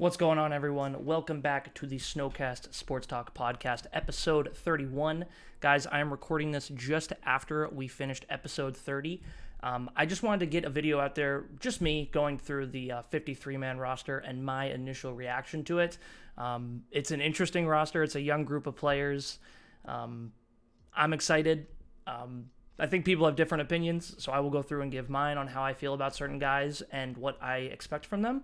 What's going on, everyone? Welcome back to the Snowcast Sports Talk podcast, episode 31. Guys, I am recording this just after we finished episode 30. I just wanted to get a video out there, just me going through the 53-man roster and my initial reaction to it. It's an interesting roster. It's a young group of players. I'm excited. I think people have different opinions, so I will go through and give mine on how I feel about certain guys and what I expect from them.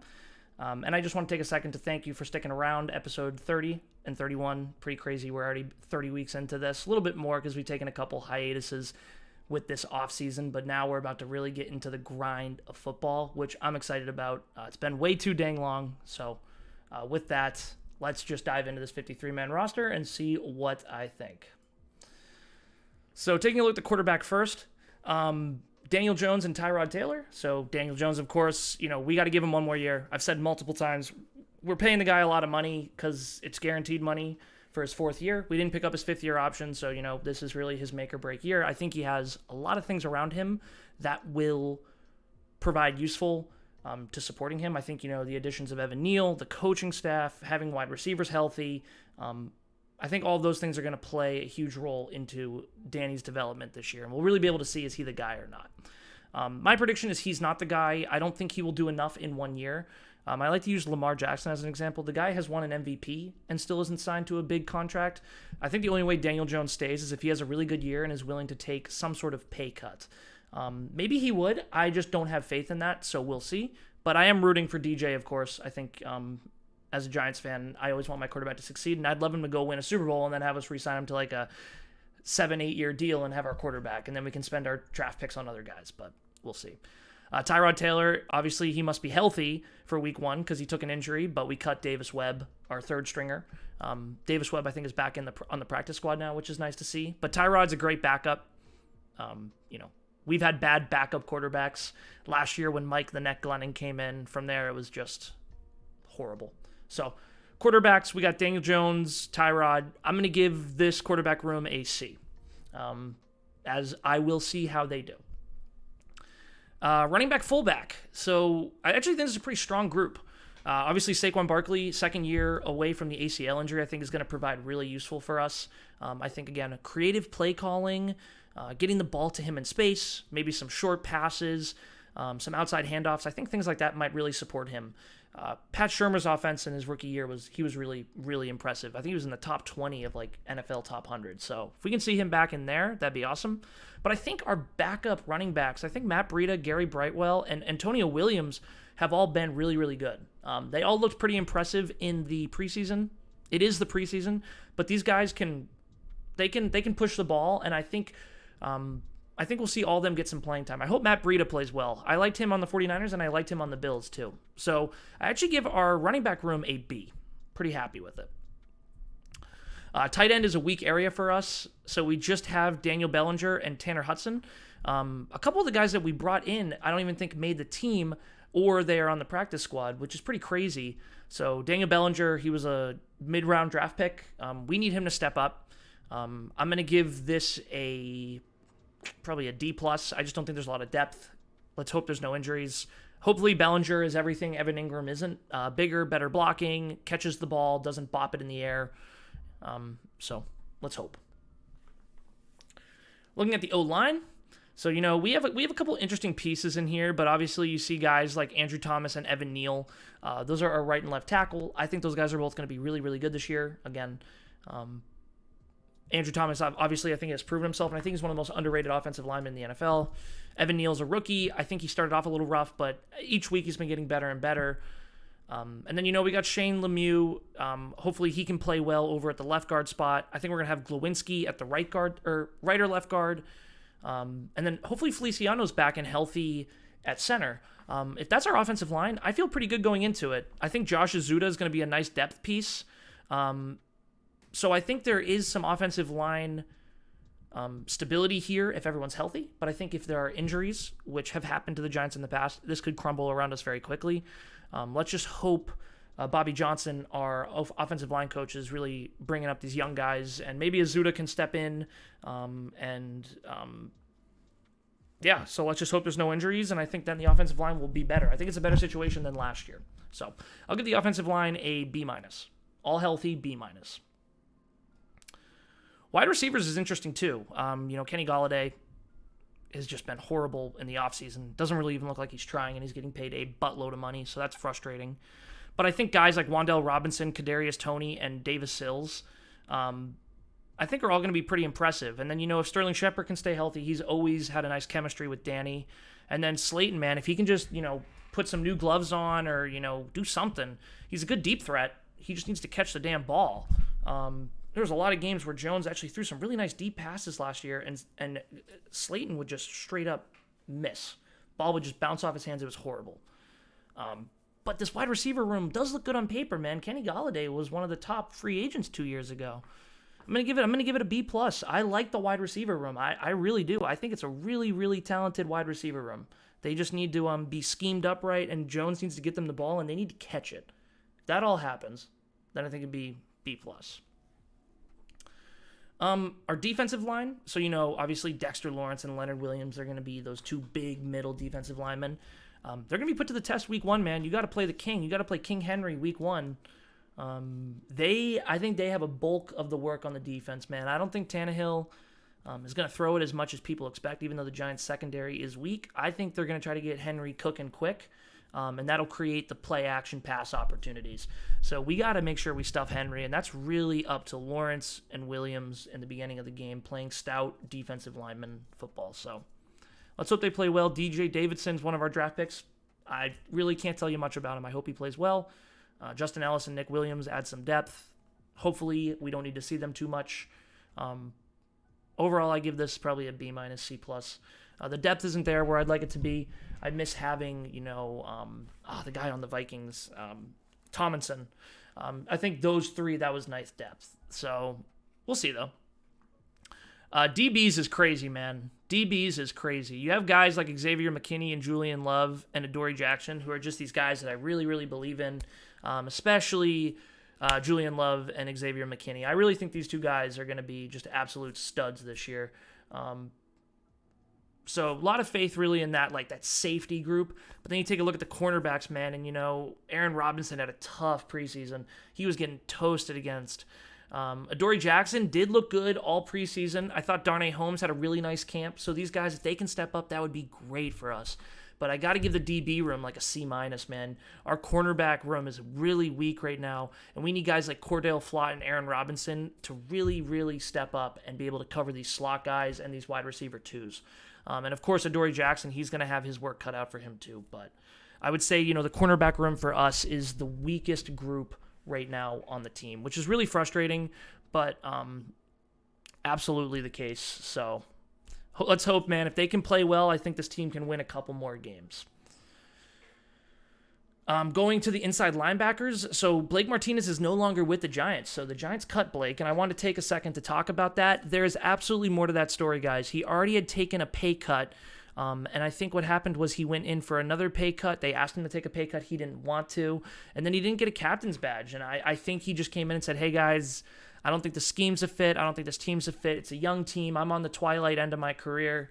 And I just want to take a second to thank you for sticking around. Episode 30 and 31, pretty crazy. We're already 30 weeks into this. A little bit more because we've taken a couple hiatuses with this offseason, but now we're about to really get into the grind of football, which I'm excited about. It's been way too dang long. So with that, let's just dive into this 53-man roster and see what I think. So taking a look at the quarterback first, Daniel Jones and Tyrod Taylor. So Daniel Jones, of course, we got to give him one more year. I've said multiple times, we're paying the guy a lot of money because it's guaranteed money for his fourth year. We didn't pick up his fifth-year option, so, this is really his make-or-break year. I think he has a lot of things around him that will provide useful to supporting him. I think, the additions of Evan Neal, the coaching staff, having wide receivers healthy, I think all of those things are going to play a huge role into Danny's development this year, and we'll really be able to see is he the guy or not. My prediction is he's not the guy. I don't think he will do enough in 1 year. I like to use Lamar Jackson as an example. The guy has won an MVP and still isn't signed to a big contract. I think the only way Daniel Jones stays is if he has a really good year and is willing to take some sort of pay cut. Maybe he would. I just don't have faith in that, so we'll see. But I am rooting for DJ, of course. I think as a Giants fan, I always want my quarterback to succeed, and I'd love him to go win a Super Bowl and then have us re-sign him to like a 7-8 year deal and have our quarterback, and then we can spend our draft picks on other guys, but we'll see. Tyrod Taylor, obviously he must be healthy for week 1 because he took an injury, but we cut Davis Webb, our third stringer. Davis Webb, I think, is back on the practice squad now, which is nice to see. But Tyrod's a great backup. We've had bad backup quarterbacks. Last year when Mike the Neck Glennon came in, from there it was just horrible. So, quarterbacks, we got Daniel Jones, Tyrod. I'm going to give this quarterback room a C, as I will see how they do. Running back, fullback. So, I actually think this is a pretty strong group. Obviously, Saquon Barkley, second year away from the ACL injury, I think is going to provide really useful for us. I think, again, creative play calling, getting the ball to him in space, maybe some short passes, some outside handoffs. I think things like that might really support him. Pat Shurmur's offense in his rookie year was really, really impressive. I think he was in the top 20 of like NFL top 100. So if we can see him back in there, that'd be awesome. But I think our backup running backs, I think Matt Breida, Gary Brightwell, and Antonio Williams have all been really, really good. They all looked pretty impressive in the preseason. It is the preseason, but these guys can push the ball, and I think we'll see all of them get some playing time. I hope Matt Breida plays well. I liked him on the 49ers, and I liked him on the Bills, too. So I actually give our running back room a B. Pretty happy with it. Tight end is a weak area for us, so we just have Daniel Bellinger and Tanner Hudson. A couple of the guys that we brought in, I don't even think made the team, or they are on the practice squad, which is pretty crazy. So Daniel Bellinger, he was a mid-round draft pick. We need him to step up. I'm going to give this probably a D+. I just don't think there's a lot of depth. Let's hope there's no injuries. Hopefully Bellinger is everything Evan Ingram isn't. Bigger, better blocking, catches the ball, doesn't bop it in the air. So let's hope. Looking at the O-line. So, we have a couple interesting pieces in here, but obviously you see guys like Andrew Thomas and Evan Neal. Those are our right and left tackle. I think those guys are both going to be really, really good this year. Again, Andrew Thomas, obviously, I think has proven himself, and I think he's one of the most underrated offensive linemen in the NFL. Evan Neal's a rookie. I think he started off a little rough, but each week he's been getting better and better. And then, we got Shane Lemieux. Hopefully he can play well over at the left guard spot. I think we're going to have Glowinski at the right guard, or right or left guard. And then hopefully Feliciano's back and healthy at center. If that's our offensive line, I feel pretty good going into it. I think Josh Azuda is going to be a nice depth piece. So I think there is some offensive line stability here if everyone's healthy. But I think if there are injuries, which have happened to the Giants in the past, this could crumble around us very quickly. Let's just hope Bobby Johnson, our offensive line coach, is really bringing up these young guys. And maybe Azuda can step in. So let's just hope there's no injuries. And I think then the offensive line will be better. I think it's a better situation than last year. So I'll give the offensive line a B-. All healthy, B-. Wide receivers is interesting too. Kenny Golladay has just been horrible in the offseason. Doesn't really even look like he's trying, and he's getting paid a buttload of money, so that's frustrating. But I think guys like Wan'Dale Robinson, Kadarius Toney, and Davis Sills, I think are all going to be pretty impressive. And then, if Sterling Shepard can stay healthy, he's always had a nice chemistry with Danny. And then Slayton, man, if he can just, put some new gloves on or, do something, he's a good deep threat. He just needs to catch the damn ball. There was a lot of games where Jones actually threw some really nice deep passes last year, and Slayton would just straight up miss. Ball would just bounce off his hands. It was horrible. But this wide receiver room does look good on paper, man. Kenny Golladay was one of the top free agents 2 years ago. I'm gonna give it a B+. I like the wide receiver room. I really do. I think it's a really, really talented wide receiver room. They just need to be schemed up right, and Jones needs to get them the ball, and they need to catch it. If that all happens, then I think it'd be B+. Our defensive line, so obviously Dexter Lawrence and Leonard Williams are going to be those two big middle defensive linemen. They're going to be put to the test week 1, man. You got to play the king. You got to play King Henry week 1. I think they have a bulk of the work on the defense, man. I don't think Tannehill is going to throw it as much as people expect, even though the Giants' secondary is weak. I think they're going to try to get Henry cooking quick, and that'll create the play-action pass opportunities. So we got to make sure we stuff Henry, and that's really up to Lawrence and Williams in the beginning of the game, playing stout defensive lineman football. So let's hope they play well. DJ Davidson's one of our draft picks. I really can't tell you much about him. I hope he plays well. Justin Ellis and Nick Williams add some depth. Hopefully, we don't need to see them too much. Overall, I give this probably a B-, C+. The depth isn't there where I'd like it to be. I miss having, the guy on the Vikings, Tomlinson. I think those three, that was nice depth. So we'll see, though. DBs is crazy, man. DBs is crazy. You have guys like Xavier McKinney and Julian Love and Adoree Jackson, who are just these guys that I really, really believe in, especially Julian Love and Xavier McKinney. I really think these two guys are going to be just absolute studs this year. So a lot of faith really in that safety group. But then you take a look at the cornerbacks, man, and Aaron Robinson had a tough preseason. He was getting toasted against. Adoree Jackson did look good all preseason. I thought Darnay Holmes had a really nice camp. So these guys, if they can step up, that would be great for us. But I got to give the DB room a C-, man. Our cornerback room is really weak right now, and we need guys like Cordell Flott and Aaron Robinson to really, really step up and be able to cover these slot guys and these wide receiver twos. And of course, Adoree Jackson, he's going to have his work cut out for him too. But I would say, the cornerback room for us is the weakest group right now on the team, which is really frustrating, but absolutely the case. So let's hope, man. If they can play well, I think this team can win a couple more games. Going to the inside linebackers, so Blake Martinez is no longer with the Giants. So the Giants cut Blake, and I want to take a second to talk about that. There is absolutely more to that story, guys. He already had taken a pay cut, and I think what happened was he went in for another pay cut. They asked him to take a pay cut. He didn't want to, and then he didn't get a captain's badge. And I think he just came in and said, hey, guys, I don't think the scheme's a fit. I don't think this team's a fit. It's a young team. I'm on the twilight end of my career.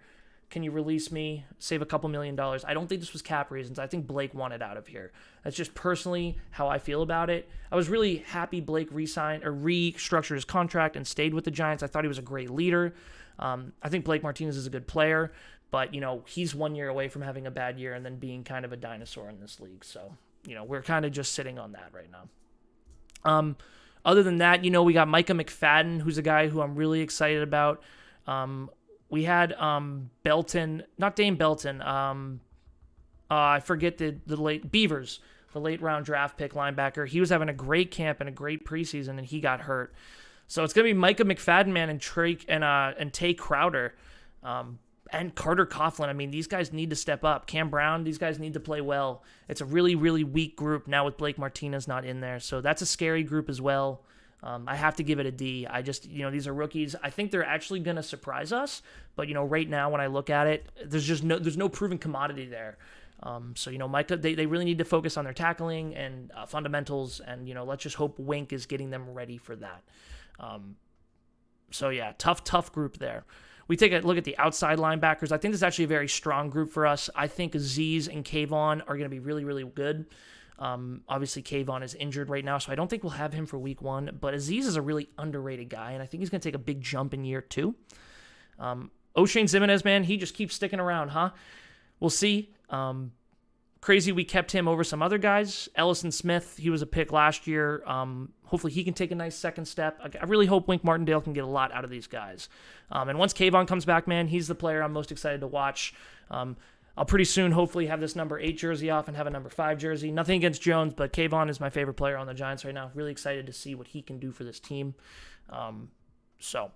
Can you release me? Save a couple $1 million. I don't think this was cap reasons. I think Blake wanted out of here. That's just personally how I feel about it. I was really happy Blake restructured his contract and stayed with the Giants. I thought he was a great leader. I think Blake Martinez is a good player, but he's 1 year away from having a bad year and then being kind of a dinosaur in this league. So we're kind of just sitting on that right now. Other than that, we got Micah McFadden, who's a guy who I'm really excited about. We had Belton, not Dame Belton. I forget the late Beavers, the late round draft pick linebacker. He was having a great camp and a great preseason, and he got hurt. So it's gonna be Micah McFadden, man, and Tay Crowder, and Carter Coughlin. I mean, these guys need to step up. Cam Brown, these guys need to play well. It's a really, really weak group now with Blake Martinez not in there. So that's a scary group as well. I have to give it a D. I just, these are rookies. I think they're actually going to surprise us. But, right now when I look at it, there's no proven commodity there. So, Micah, they really need to focus on their tackling and fundamentals. And, let's just hope Wink is getting them ready for that. So, yeah, tough group there. We take a look at the outside linebackers. I think this is actually a very strong group for us. I think Azeez and Kayvon are going to be really, really good. Obviously, Kayvon is injured right now, so I don't think we'll have him for week 1. But Azeez is a really underrated guy, and I think he's going to take a big jump in year 2. O'Shane Ximines, man, he just keeps sticking around, huh? We'll see. Crazy we kept him over some other guys. Ellison Smith, he was a pick last year. Hopefully he can take a nice second step. I really hope Wink Martindale can get a lot out of these guys. And once Kayvon comes back, man, he's the player I'm most excited to watch. I'll pretty soon hopefully have this number 8 jersey off and have a number 5 jersey. Nothing against Jones, but Kayvon is my favorite player on the Giants right now. Really excited to see what he can do for this team. So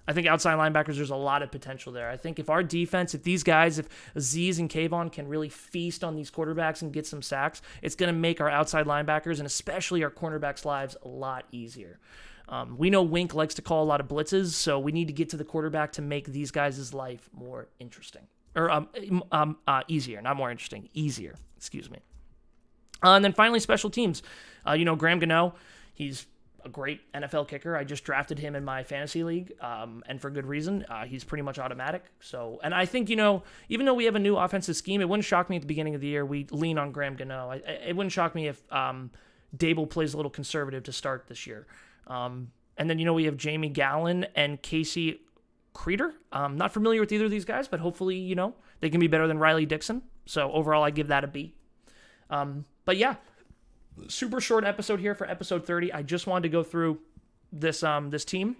I think outside linebackers, there's a lot of potential there. I think if our defense, if these guys, if Azeez and Kayvon can really feast on these quarterbacks and get some sacks, it's going to make our outside linebackers and especially our cornerbacks' lives a lot easier. We know Wink likes to call a lot of blitzes, so we need to get to the quarterback to make these guys' life more interesting. Or easier, not more interesting, easier, excuse me. And then finally, special teams. Graham Gano, he's a great NFL kicker. I just drafted him in my fantasy league, and for good reason. He's pretty much automatic. So, and I think, even though we have a new offensive scheme, it wouldn't shock me at the beginning of the year we lean on Graham Gano. It wouldn't shock me if Dable plays a little conservative to start this year. And then, we have Jamie Gallen and Casey Creeder. Not familiar with either of these guys, but hopefully, they can be better than Riley Dixon. So overall, I give that a B. But yeah, super short episode here for episode 30. I just wanted to go through this team.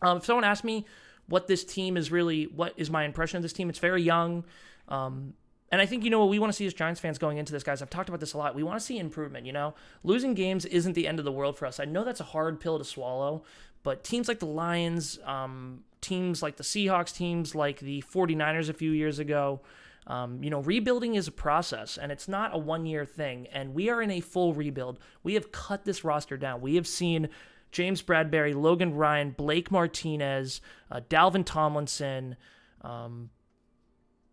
If someone asked me what this team is really, what is my impression of this team, it's very young. And I think, what we want to see as Giants fans going into this, guys, I've talked about this a lot. We want to see improvement, Losing games isn't the end of the world for us. I know that's a hard pill to swallow, but teams like the Lions, teams like the Seahawks, teams like the 49ers a few years ago, rebuilding is a process, and it's not a one-year thing, and we are in a full rebuild. We have cut this roster down. We have seen James Bradbury, Logan Ryan, Blake Martinez, Dalvin Tomlinson, a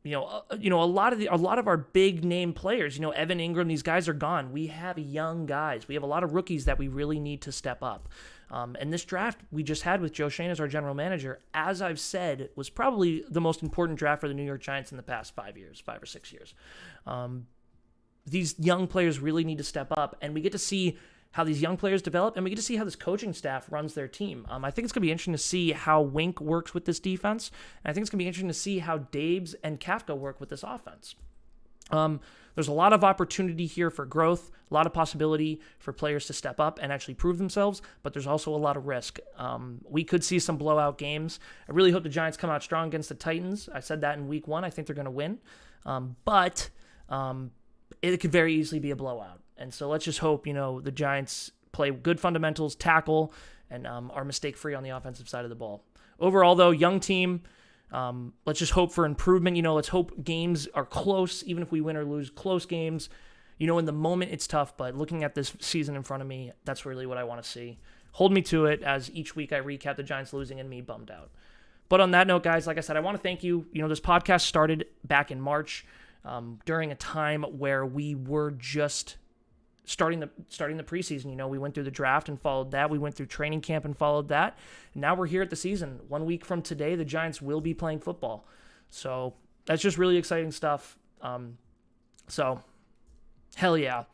lot of our big name players, Evan Ingram, these guys are gone. We have young guys. We have a lot of rookies that we really need to step up. And this draft we just had with Joe Schoen as our general manager, as I've said, was probably the most important draft for the New York Giants in the past 5 or 6 years. These young players really need to step up, and we get to see how these young players develop, and we get to see how this coaching staff runs their team. I think it's going to be interesting to see how Wink works with this defense, and I think it's going to be interesting to see how Dabes and Kafka work with this offense. There's a lot of opportunity here for growth, a lot of possibility for players to step up and actually prove themselves, but there's also a lot of risk. We could see some blowout games. I really hope the Giants come out strong against the Titans. I said that in week 1. I think they're going to win. But it could very easily be a blowout. And so let's just hope, the Giants play good fundamentals, tackle, and are mistake-free on the offensive side of the ball. Overall, though, young team. Let's just hope for improvement. Let's hope games are close, even if we win or lose close games. In the moment it's tough, but looking at this season in front of me, that's really what I want to see. Hold me to it as each week I recap the Giants losing and me bummed out. But on that note, guys, like I said, I want to thank you. This podcast started back in March during a time where we were just starting the preseason. We went through the draft and followed that. We went through training camp and followed that. And now we're here at the season. 1 week from today, the Giants will be playing football. So that's just really exciting stuff. So hell yeah.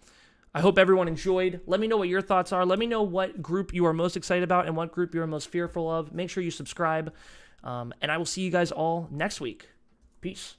I hope everyone enjoyed. Let me know what your thoughts are. Let me know what group you are most excited about and what group you are most fearful of. Make sure you subscribe. And I will see you guys all next week. Peace.